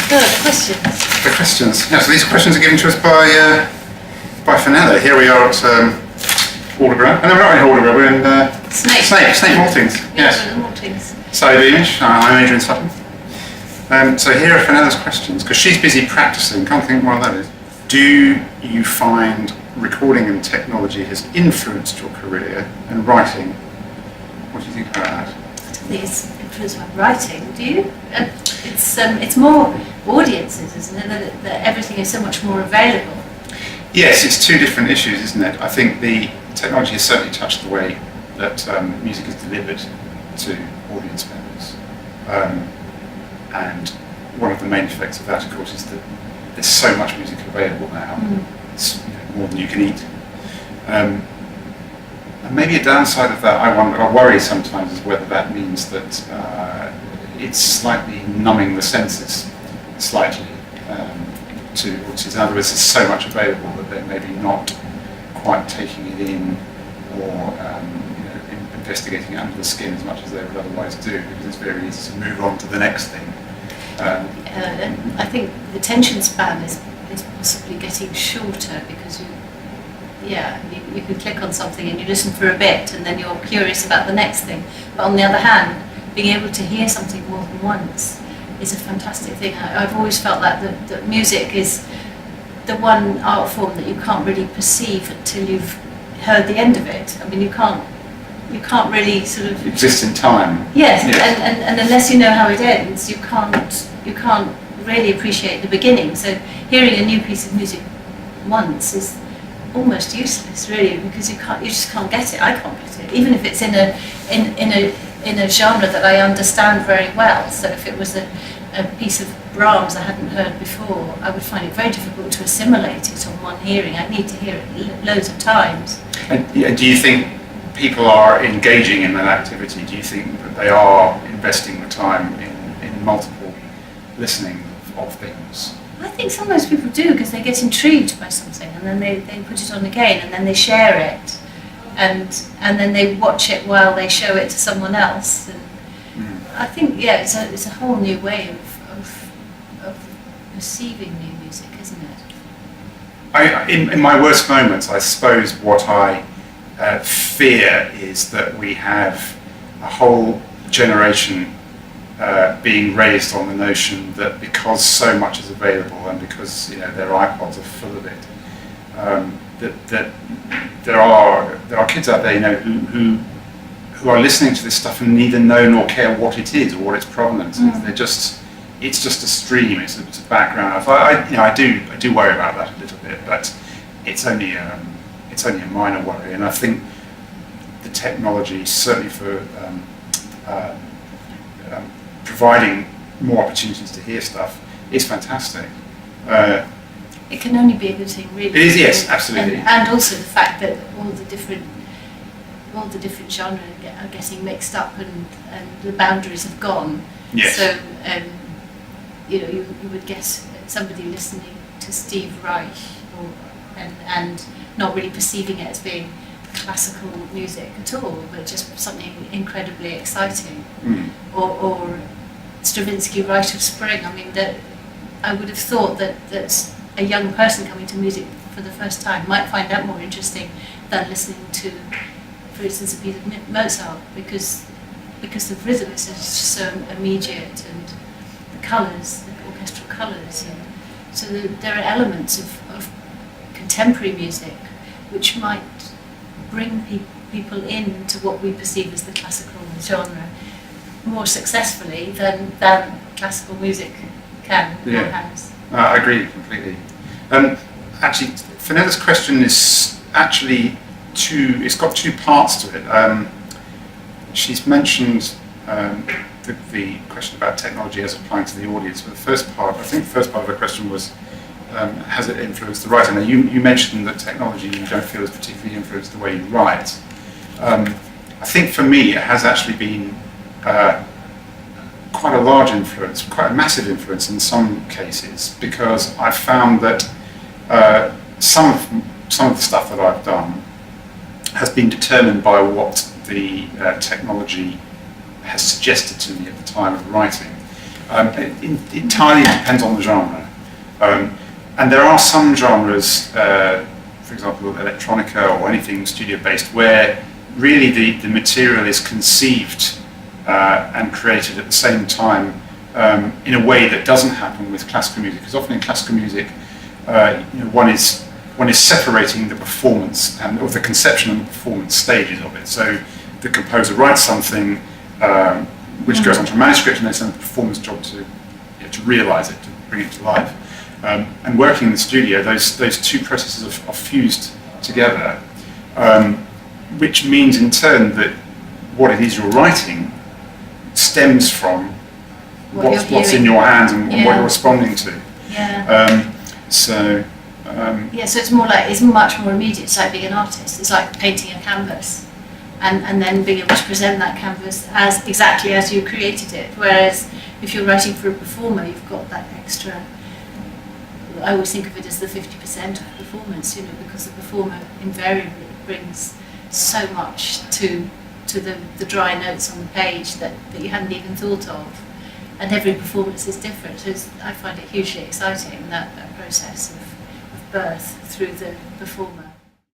the questions. The questions. Yeah, so these questions are given to us by Fenella. Here we are at Aldeburgh. No, we're not in Aldeburgh, we're in Snape Maltings. Yes. Maltings. So Beamish, I'm Adrian Sutton. So here are Fenella's questions, because she's busy practicing, can't think what that is. Do you find recording and technology has influenced your career and writing? What do you think about that? I don't think it's influenced my writing, do you? It's more audiences, isn't it? That everything is so much more available. Yes, it's two different issues, isn't it? I think the technology has certainly touched the way that music is delivered to audience members. And one of the main effects of that, of course, is that there's so much music available now. It's more than you can eat. And maybe a downside of that, I worry sometimes, is whether that means that it's slightly numbing the senses slightly to audiences. In other words, there's so much available that they're maybe not quite taking it in or investigating it under the skin as much as they would otherwise do, because it's very easy to move on to the next thing. I think the attention span is possibly getting shorter, because you can click on something and you listen for a bit and then you're curious about the next thing. But on the other hand, being able to hear something more than once is a fantastic thing. I've always felt that music is the one art form that you can't really perceive until you've heard the end of it. I mean, you can't really sort of exist in time. Yes, and unless you know how it ends, you can't really appreciate the beginning. So hearing a new piece of music once is almost useless, really, because you just can't get it. I can't get it, even if it's in a genre that I understand very well. So if it was a piece of Brahms I hadn't heard before, I would find it very difficult to assimilate it on one hearing. I need to hear it loads of times. And do you think people are engaging in that activity? Do you think that they are investing the time in multiple listening of things? I think sometimes people do, because they get intrigued by something and then they put it on again and then they share it and then they watch it while they show it to someone else. And I think it's a whole new way of perceiving new music, isn't it? In my worst moments, I suppose what I fear is that we have a whole generation being raised on the notion that because so much is available and because their iPods are full of it, that there are kids out there who are listening to this stuff and neither know nor care what it is or what its provenance is. It's just a stream. It's a background. I do worry about that a little bit, but it's only a minor worry. And I think the technology, certainly for providing more opportunities to hear stuff, is fantastic. It can only be a good thing, really. It is, yes, absolutely. And also the fact that all the different genres are getting mixed up and the boundaries have gone. Yes. So you would get somebody listening to Steve Reich and not really perceiving it as being classical music at all, but just something incredibly exciting. Or Stravinsky, Rite of Spring. I mean, I would have thought that a young person coming to music for the first time might find that more interesting than listening to, for instance, a piece of Mozart, because the rhythm is just so immediate, and the colours, the orchestral colours, and so there are elements of contemporary music which might bring people into what we perceive as the classical genre more successfly than classical music can or has. I agree completely. Actually, Fenella's question is actually it's got two parts to it. She's mentioned the question about technology as applying to the audience, but I think the first part of her question was, has it influenced the writing? Now, you mentioned that technology you don't feel has particularly influenced the way you write. I think for me it has actually been quite a large influence, quite a massive influence in some cases, because I've found that some of the stuff that I've done has been determined by what the technology has suggested to me at the time of writing. It entirely depends on the genre. And there are some genres, for example, electronica or anything studio-based, where really the material is conceived and created at the same time in a way that doesn't happen with classical music. Because often in classical music, one is separating the performance or the conception and the performance stages of it. So the composer writes something which goes onto a manuscript, and then it's the performance job to realise it, to bring it to life. And working in the studio, those two processes are fused together, which means in turn that what it is you're writing stems from what's in your hands and what you're responding to. Yeah. So it's much more immediate. It's like being an artist. It's like painting a canvas, and then being able to present that canvas as exactly as you created it. Whereas if you're writing for a performer, you've got that extra. I always think of it as the 50% of performance, because the performer invariably brings so much to the dry notes on the page that you hadn't even thought of. And every performance is different. So I find it hugely exciting, that process of birth through the performer.